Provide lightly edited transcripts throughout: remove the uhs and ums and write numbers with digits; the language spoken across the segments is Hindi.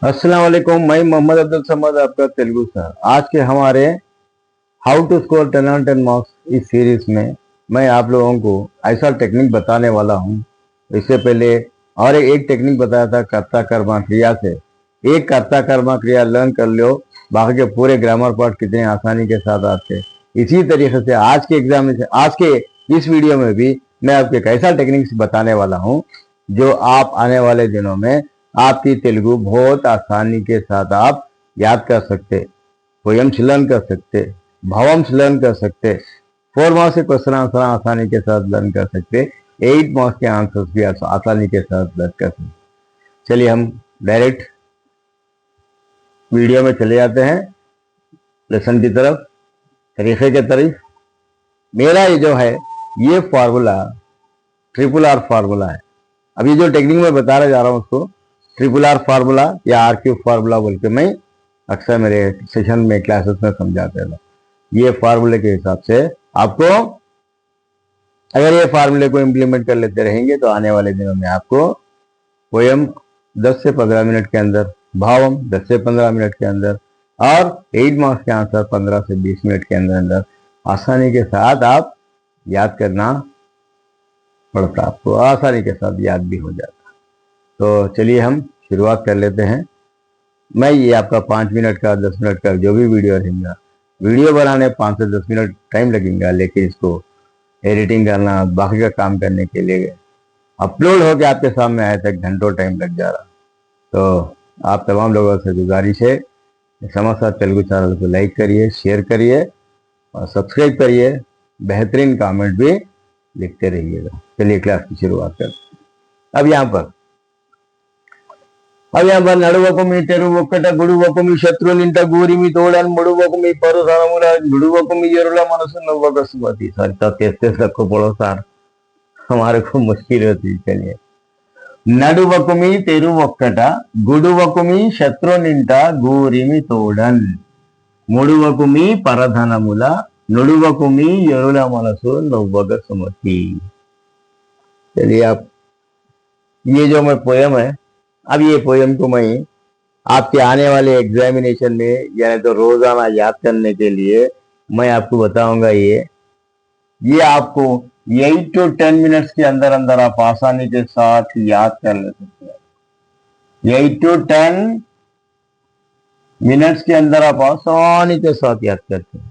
अस्सलाम वालेकुम। मैं मोहम्मद अब्दुल समद, आपका तेलुगु सर। आज के हमारे how to score 10 on 10 marks इस सीरीज में मैं आप लोगों को ऐसा टेक्निक बताने वाला हूं। इससे पहले और एक टेक्निक बताया था कर्ता कर्मा क्रिया से। एक कर्ता कर्मा क्रिया लर्न कर लो, बाकी के पूरे ग्रामर पार्ट कितने आसानी के साथ आते। इसी तरीके से आज के एग्जाम से आज के इस वीडियो में भी मैं आपको एक ऐसा टेक्निक बताने वाला हूँ जो आप आने वाले दिनों में आपकी तेलुगु बहुत आसानी के साथ आप याद कर सकते, पोयम्स लर्न कर सकते, भावम्स लर्न कर सकते, 4 मार्क्स के क्वेश्चन आंसर आसानी के साथ लर्न कर सकते, 8 मार्क्स के आंसर्स भी आसानी के साथ लर्न कर सकते। चलिए हम डायरेक्ट वीडियो में चले जाते हैं, लेसन की तरफ, तरीके के तरफ। मेरा ये जो है ये फार्मूला ट्रिपल आर फार्मूला है। अब ये जो टेक्निक मैं बताने जा रहा हूँ उसको ट्रिपल आर फार्मूला या आर क्यूब फार्मूला बोल के मैं अक्सर मेरे सेशन में क्लासेस में समझाते था। ये फार्मूले के हिसाब से आपको अगर ये फार्मूले को इम्प्लीमेंट कर लेते रहेंगे तो आने वाले दिनों में आपको पोयम 10 से 15 मिनट के अंदर, भावम 10 से 15 मिनट के अंदर और 8 मार्क्स के आंसर 15 से 20 मिनट के अंदर आसानी के साथ आप याद करना पड़ता, आपको आसानी के साथ याद भी हो जाता। तो चलिए हम शुरुआत कर लेते हैं। मैं ये आपका 5 मिनट का 10 मिनट का जो भी वीडियो रहेगा, वीडियो बनाने 5 से 10 मिनट टाइम लगेगा, लेकिन इसको एडिटिंग करना, बाकी का काम करने के लिए अपलोड होकर आपके सामने आए तक घंटों टाइम लग जा रहा। तो आप तमाम लोगों से गुजारिश है, समाचार तेलुगु चैनल को लाइक करिए, शेयर करिए और सब्सक्राइब करिए। बेहतरीन कमेंट भी लिखते रहिएगा। चलिए क्लास की शुरुआत करते हैं। अब यहाँ पर నడువకు మీ తెరువొక్కట గుడువకు మీ శత్రునింట గూరి మీ తోడని ముడువకు మీ పరుసనముల గుడువకు మీ ఎరుల మనసు नव्वक सुमति। सर तो तेज सबको पढ़ो सर, हमारे को मुश्किल होती। चलिए, నడువకు మీ తెరువొక్కట గుడువకు మీ శత్రునింట గూరి మీ తోడన్ ముడువకు మీ పరధనముల నుడువకు మీ ఎరుల మనసు नव्वक सुमति। चलिए, आप ये जो मैं पोयम है, अब ये पोयम को मैं आपके आने वाले एग्जामिनेशन में यानी तो रोजाना याद करने के लिए मैं आपको बताऊंगा। ये आपको 8 to 10 मिनट्स के अंदर अंदर आप आसानी के साथ याद कर ले सकते हैं। 8 to 10 मिनट्स के अंदर आप आसानी के साथ याद करते हैं।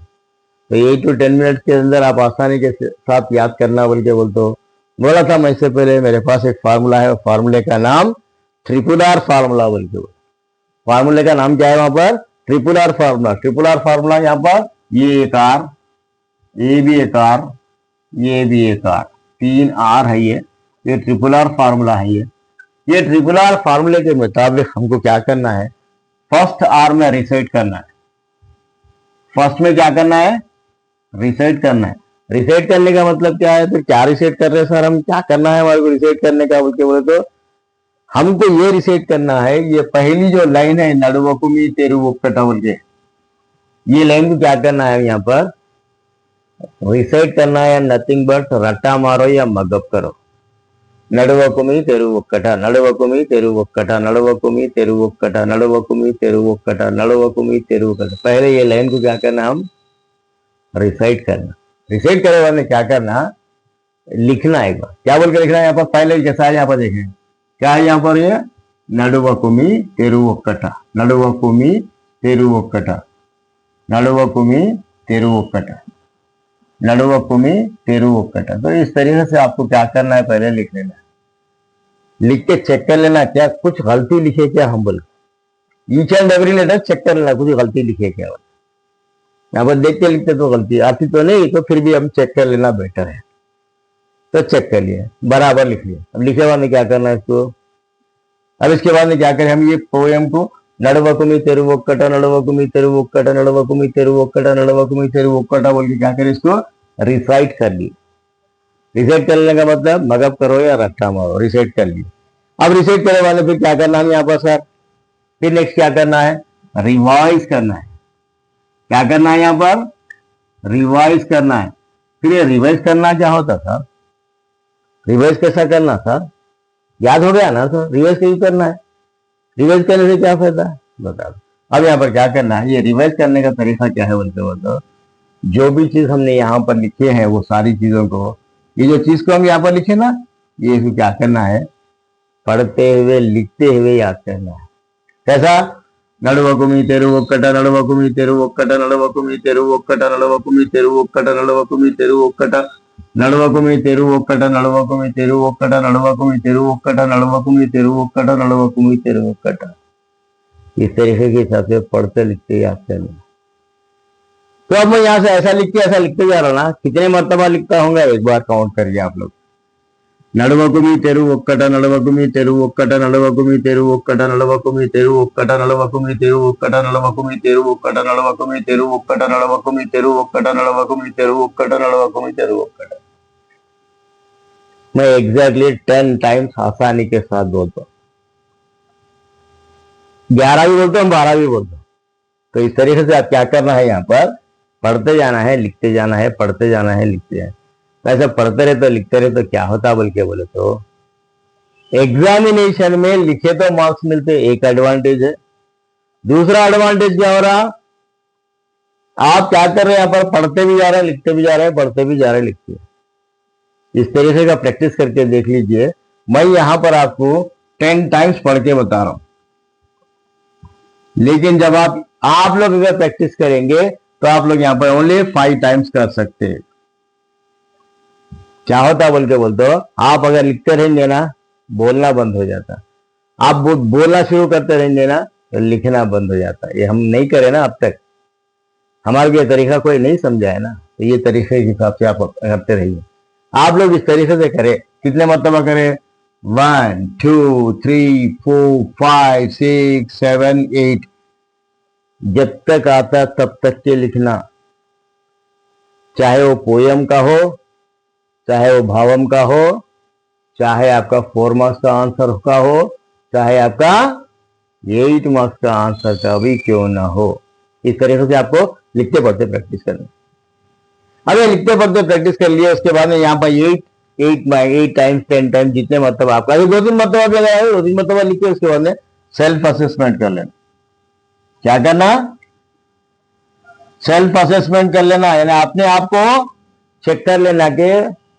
तो 8 to 10 मिनट्स के अंदर आप आसानी के साथ याद करना बोल के बोला था मैं इससे पहले। मेरे पास एक फार्मूला है, फार्मूले का नाम ट्रिपल आर फार्मूला बोल के। फार्मूले का नाम क्या है वहां पर? Triple R formula. Triple R formula यहाँ पर ये एक आर, ये भी एक आर, ये भी एक आर, 3 आर है। ये ट्रिपल आर फार्मूला है। ये ट्रिपल आर फार्मूले के मुताबिक हमको क्या करना है? फर्स्ट आर में रिसेट करना है। फर्स्ट में क्या करना है? रिसेट करना है। रिसेट करने का मतलब क्या है? फिर क्या रिसेट कर रहे हैं सर हम? क्या करना है हमारे को रिसेट करने का बोल के बोले तो हमको ये रिसेट करना है। ये पहली जो लाइन है नडुवकु मी तेरुवोक्कटा बोल के, ये लाइन को क्या करना है यहाँ पर? रिसेट करना है। नथिंग बट रट्टा मारो या मगअप करो। नडुवकु मी तेरुवोक्कटा, नडुवकु मी तेरुवोक्कटा, नडुवकु मी तेरुवोक्कटा, नडुवकु मी तेरुवोक्कटा, नडुवकु मी तेरुवोक्कटा। पहले ये लाइन को क्या करना, हम रिसाइट करना। रिसाइट करे वाले क्या करना, लिखना। एक बार क्या बोल के लिखना है यहाँ पर? पहले कैसा है यहाँ पर देखें, क्या है यहाँ पर? ये नडुवकु मी तेरुवोक्कटा, नडुवकु मी तेरुवोक्कटा, नडुवकु मी तेरुवोक्कटा, नडुवकु मी तेरुवोक्कटा। तो इस तरीके से आपको क्या करना है, पहले लिख लेना। लिख के चेक कर लेना क्या कुछ गलती लिखे क्या, हम बोल each and every letter check कर लेना कुछ गलती लिखे क्या। यहाँ पर देख के लिखते तो गलती आती तो नहीं, तो फिर भी हम चेक कर लेना बेटर है। तो चेक कर लिए, बराबर लिख लिए। अब लिखे बाद में क्या करना है इसको? अब इसके बाद में क्या करें, हम ये पोएम को नडुवकु मी तेरुवोक्कटा, नडुवकु मी तेरुवोक्कटा, नडुवकु मी तेरुवोक्कटा, नडुवकु मी तेरुवोक्कटा बोल के क्या करें, इसको रिसाइट कर लिए। रिसाइट करने का मतलब मगअप करो या रट्टा मारो। रिसाइट कर लिए। अब रिसाइट करने वाले फिर क्या करना है यहाँ पर सर? फिर नेक्स्ट क्या करना है? रिवाइज करना है। क्या करना है यहाँ पर? रिवाइज करना है। फिर ये रिवाइज करना क्या होता था? रिवाइज कैसा करना था? याद हो गया ना सर? रिवाइज कैसे करना है? रिवाइज करने से क्या फायदा है बता दो। अब यहाँ पर क्या करना है, ये रिवाइज करने का तरीका क्या है बोलते बोलते, जो भी चीज हमने यहाँ पर लिखे हैं वो सारी चीजों को, ये जो चीज को हम यहाँ पर लिखे ना, ये भी क्या करना है, पढ़ते हुए लिखते हुए याद करना है। कैसा, नड़वकुमी तेरु ఒక్కట నడవకుమి తెరు ఒక్కట నడవకుమి తెరు ఒక్కట నడవకుమి తెరు ఒక్కట నడవకుమి తెరు ఒక్కట నడవకుమి తెరు ఒక్కట నడవకుమి తెరు ఒక్కట నడవకుమి తెరు ఒక్కట నడవకుమి తెరు ఒక్కట నడవకుమి తెరు ఒక్కట। इस तरीके के हिसाब से पढ़ते लिखते याद करना। तो अब मैं यहाँ से ऐसा लिखते जा रहा ना, कितने मर्तबा लिखता होगा एक बार काउंट करिए आप लोग। నడవకుమి తెరు ఒక్కట నడవకుమి తెరు ఒక్కట నడవకుమి తెరు ఒక్కట నడవకుమి తెరు ఒక్కట నడవకుమి తెరు ఒక్కట నడవకుమి తెరు ఒక్కట నడవకుమి తెరు ఒక్కట నడవకుమి తెరు ఒక్కట నడవకుమి తెరు ఒక్కట నడవకుమి తెరు ఒక్కట। मैं एग्जैक्टली 10 टाइम्स आसानी के साथ बोलता हूँ, 11 भी बोलता हूँ, 12 भी बोलता हूँ। तो इस तरीके से आप क्या करना है, यहाँ पर पढ़ते जाना है, लिखते जाना है, पढ़ते जाना है, लिखते जाना है। वैसे पढ़ते रहे तो लिखते रहे तो क्या होता बोल के बोले तो, एग्जामिनेशन में लिखे तो मार्क्स मिलते, एक एडवांटेज है। दूसरा एडवांटेज क्या हो रहा, आप क्या कर रहे हैं, यहाँ पर पढ़ते भी जा रहे हैं, लिखते भी जा रहे हैं, पढ़ते भी जा रहे हैं, लिखते हैं। इस तरीके का प्रैक्टिस करके देख लीजिए। मैं यहाँ पर आपको 10 टाइम्स पढ़ के बता रहा हूं, लेकिन जब आप लोग अगर प्रैक्टिस करेंगे तो आप लोग यहाँ पर ओनली 5 टाइम्स कर सकते हैं। क्या होता बोल के बोलते हो, आप अगर लिखते रहेंगे ना, बोलना बंद हो जाता, आप बोलना शुरू करते रहेंगे ना तो लिखना बंद हो जाता। ये हम नहीं करे ना अब तक, हमारे ये तरीका कोई नहीं समझा है ना, तो ये तरीके के हिसाब से आप करते रहिए। आप लोग इस तरीके से करें, कितने मरतबा करें, 1 2 3 4 5 6 7 8, जब तक आता तब तक के लिखना, चाहे वो पोयम का हो, चाहे वो भावम का हो, चाहे आपका 4 मार्क्स का आंसर का हो, चाहे आपका 8 मार्क्स का आंसर का भी क्यों ना हो। इस तरीके से आपको लिखते पढ़ते प्रैक्टिस करना। अब ये लिखते पढ़ते प्रैक्टिस कर लिए, उसके बाद में यहाँ पर 8 टाइम्स 10 टाइम्स जितने मरतबा आपका, 2-3 मरतबा भी लगाया, 2-3 मरतबा लिख के उसके बाद में सेल्फ असेसमेंट कर लेना। क्या करना, सेल्फ असेसमेंट कर लेना, यानी अपने आप को चेक कर लेना कि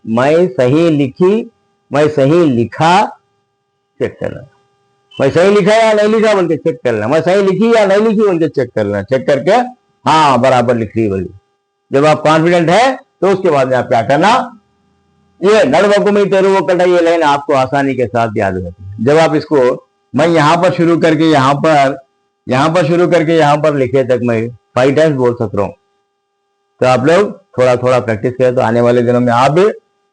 मैं सही लिखी, मैं सही लिखा, चेक करना, मैं सही लिखा या नहीं लिखा बोल के चेक कर लेना, मैं सही लिखी या नहीं लिखी बोल के चेक कर लेना, चेक करके हाँ बराबर लिख रही बोली। जब आप कॉन्फिडेंट है तो उसके बाद में आप क्या करना, ये नड़वकुमी तेरु वक्कट, ये लाइन आपको आसानी के साथ याद रहती है। जब आप इसको, मैं यहाँ पर शुरू करके यहाँ पर शुरू करके यहाँ पर लिखे तक मैं 5 टाइम्स बोल सक रहा हूँ, तो आप लोग थोड़ा थोड़ा प्रैक्टिस करें तो आने वाले दिनों में आप भी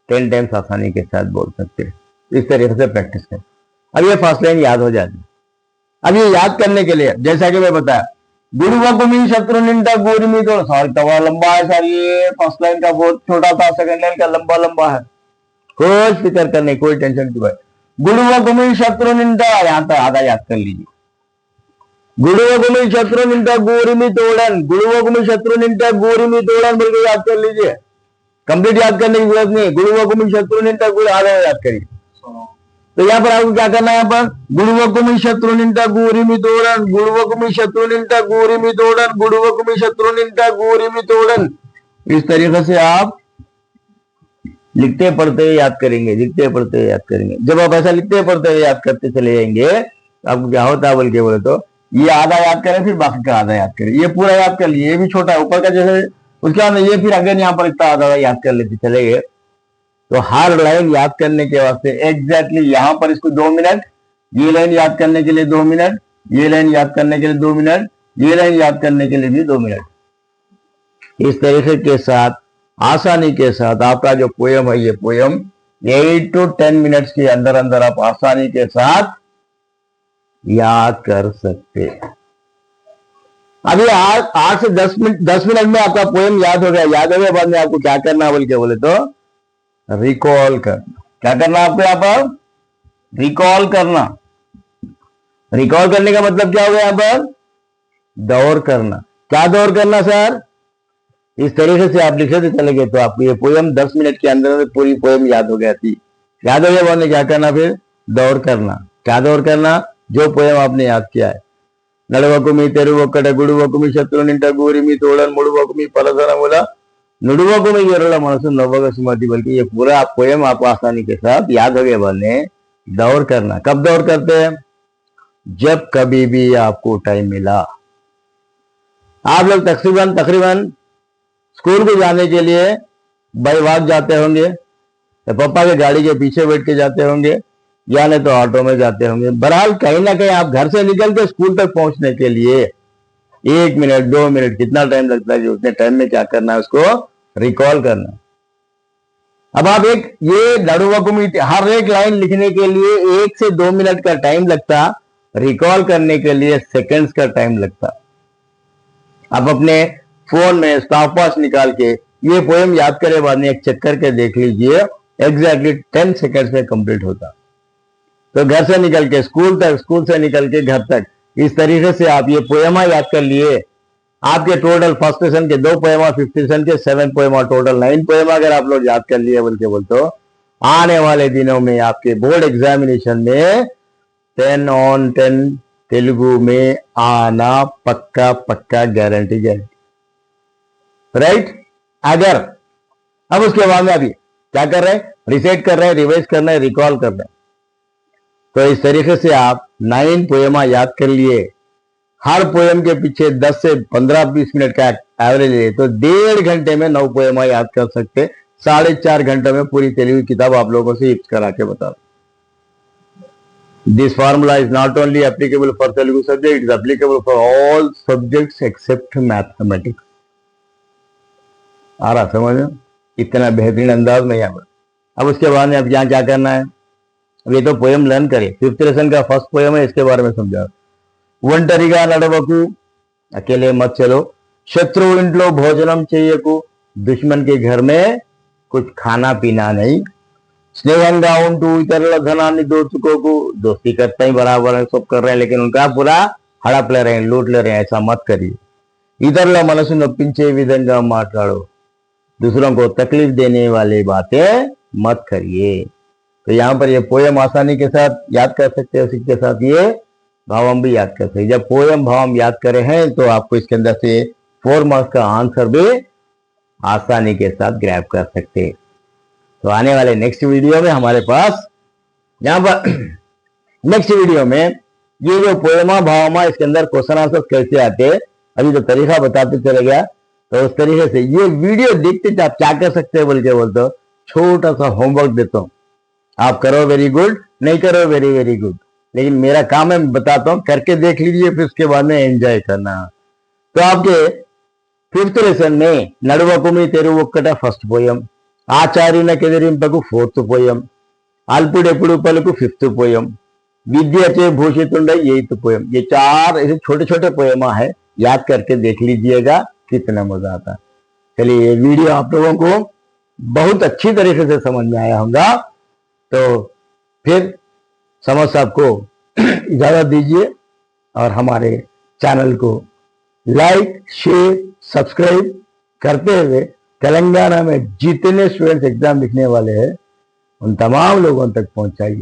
10 टाइम्स आसानी के साथ बोल सकते हैं। इस तरीके से प्रैक्टिस करें। अब ये फर्स्ट लाइन याद हो जाती है। अब ये याद करने के लिए जैसा कि मैं बताया, गुरुवकुमी शत्रु निंदा गोरिमी, तो सॉरी थोड़ा लंबा है सर, ये फर्स्ट लाइन का बहुत छोटा था, सेकंड लाइन का लंबा है, कोई फिक्र करने, कोई टेंशन की बात। गुरुवकुमी शत्रु निंदा, यहाँ तक आधा याद कर लीजिए। गुरुवकुमी शत्रु निंदा गोरिमी तोड़न, गुरुवकुमी शत्रु निंदा गोरिमी तोड़न बोल के याद कर लीजिए। कंप्लीट याद करने की जरूरत नहीं, गुरुवकुमी शत्रु निंदा गुरु आधा याद करिए। तो यहाँ पर आपको क्या करना है, यहाँ पर गुरुवकुमी शत्रु निंदा गोरिमी तोड़न, गुरुवकुमी शत्रु निंदा गोरिमी तोड़न, गुरुवकुमी शत्रु निंदा गोरिमी तोड़न। इस तरीके से आप लिखते पढ़ते हुए याद करेंगे, लिखते पढ़ते हुए याद करेंगे। जब आप ऐसा लिखते पढ़ते हुए याद करते चले जाएंगे, आपको क्या होता है बोल के बोले तो, ये आधा याद करें फिर बाकी का आधा याद करें। ये पूरा याद कर लिए, ये भी छोटा है ऊपर का जैसे, उसके बाद ये फिर अगर यहाँ पर इतना आधा याद कर लेते चले गए। तो हर लाइन याद करने के वास्ते एग्जैक्टली यहाँ पर इसको 2 मिनट, ये लाइन याद करने के लिए 2 मिनट, ये लाइन याद करने के लिए 2 मिनट, ये लाइन याद करने के लिए भी 2 मिनट। इस तरीके के साथ आसानी के साथ आपका जो पोयम है, ये पोयम 8 to 10 मिनट्स के अंदर अंदर आप आसानी के साथ याद कर सकते। अभी 8 से 10 मिनट में आपका पोयम याद हो गया। याद हो गया, बाद में आपको क्या करना बोल के बोले तो रिकॉल करना। क्या करना आपको यहाँ पर, रिकॉल करना। रिकॉल करने का मतलब क्या हो गया, यहाँ पर दौर करना। क्या दौर करना सर, इस तरीके से आप लिखते चले गए तो आपको ये पोयम 10 मिनट के अंदर पूरी पोयम याद हो गया थी। याद हो गया, बाद में क्या करना, फिर दौर करना। क्या दौर करना, जो पोयम आपने याद किया है। नड़वकु मी तेरुवक्कट गुडुवकु मी शत्रुनिंट गूरी मी तोड़न मुड़ुवकु मी पलसना बोला नुडुवकु मी गेरला मनसु नव्वक सुमति, बल्कि ये पूरा पोयम आपको आसानी के साथ याद हो गया। बोलने दौड़ करना, कब दौड़ करते हैं? जब कभी भी आपको टाइम मिला। आप लोग तकरीबन स्कूल को जाने के लिए बाई वॉक जाते होंगे, तो पापा के गाड़ी के पीछे बैठ के जाते होंगे, या नहीं तो ऑटो में जाते होंगे। बहरहाल कहीं ना कहीं आप घर से निकल के स्कूल तक पहुंचने के लिए 1 मिनट 2 मिनट कितना टाइम लगता है कि उतने टाइम में क्या करना है, उसको रिकॉल करना। अब आप ये नड़ुवकुमी हर एक लाइन लिखने के लिए 1 से 2 मिनट का टाइम लगता, रिकॉल करने के लिए सेकंड्स का टाइम लगता। आप अपने फोन में स्टॉप वॉच निकाल के ये पोएम याद करे बाद में एक चेक करके देख लीजिए, एग्जैक्टली 10 सेकंड्स में कंप्लीट होता। तो घर से निकल के स्कूल तक, स्कूल से निकल के घर तक, इस तरीके से आप ये पोएमा याद कर लिए। आपके टोटल फर्स्ट सेशन के 2 पोएमा, 5th सेशन के 7 पोएमा, टोटल 9 पोएमा अगर आप लोग याद कर लिए बोलते आने वाले दिनों में आपके बोर्ड एग्जामिनेशन में 10 on 10 तेलुगु में आना पक्का पक्का, गारंटी राइट। अगर अब उसके बाद में अभी क्या कर रहे हैं? रिसेट कर रहे हैं, रिवाइज कर रहे हैं, रिकॉल कर रहे हैं। तो इस तरीके से आप 9 पोएमा याद कर लिए। हर पोएम के पीछे 10 से 15-20 मिनट का एवरेज है, तो 1.5 घंटे में 9 पोएमा याद कर सकते। 4.5 घंटे में पूरी तेलुगु किताब आप लोगों से हिफ्ज करा के बता। This formula is not only applicable for Telugu subject, it is applicable for all subjects except mathematics. आ रहा समझ में? इतना बेहतरीन अंदाज में यहाँ पर। अब उसके बाद में अब यहाँ क्या करना है? अब ये तो पोएम लर्न करें। 5th लेसन का फर्स्ट पोएम है, इसके बारे में समझा। ఒంటరిగా నడవకు, अकेले मत चलो, शत्रु इंట్లో भोजनम చెయ్యకు, दुश्मन के घर में कुछ खाना पीना नहीं, स्नेहंगा ఉంటూ ఇతరుల ధనాన్ని దోచుకోకు, दोस्ती करते ही बराबर है, सब कर रहे हैं लेकिन उनका पूरा हड़प ले रहे हैं, लूट ले रहे हैं, ऐसा मत करिए। ఇతరుల మనసు నొప్పించే విధంగా మాట్లాడो, दूसरों को तकलीफ देने वाली बातें मत करिए। तो यहाँ पर ये पोएम आसानी के साथ याद कर सकते हैं, उसी के साथ ये भावम भी याद कर सकते। जब पोएम भावम याद करे हैं तो आपको इसके अंदर से 4 मार्क्स का आंसर भी आसानी के साथ ग्रैब कर सकते। तो आने वाले नेक्स्ट वीडियो में हमारे पास यहाँ पर नेक्स्ट वीडियो में ये जो पोएमा भावमा इसके अंदर क्वेश्चन आंसर कैसे आते, अभी तो तरीका बताते चले गया। तो उस तरीके से ये वीडियो देखते आप क्या कर सकते हैं बोलते छोटा सा होमवर्क देता हूँ, आप करो वेरी गुड, नहीं करो वेरी वेरी गुड, लेकिन मेरा काम है बताता हूं, करके देख लीजिए, फिर उसके बाद में एंजॉय करना। तो आपके 5th लेसन में नडवकुमी तेरुवक्कट फर्स्ट पोयम, आचार्युन केदिरिंपकु 4th पोयम, अल्पुडेपुडु पलुकु 5th पोयम, विद्यचे भूषितुंडै 8th पोयम। ये 4 ऐसे छोटे छोटे पोयमा है, याद करके देख लीजिएगा कितना मजा आता। चलिए ये वीडियो आप लोगों को बहुत अच्छी तरीके से समझ में आया होगा। तो फिर समझ साहब को इजाजत दीजिए और हमारे चैनल को लाइक शेयर सब्सक्राइब करते हुए तेलंगाना में जितने स्टूडेंट्स एग्जाम लिखने वाले हैं उन तमाम लोगों तक पहुंचाइए।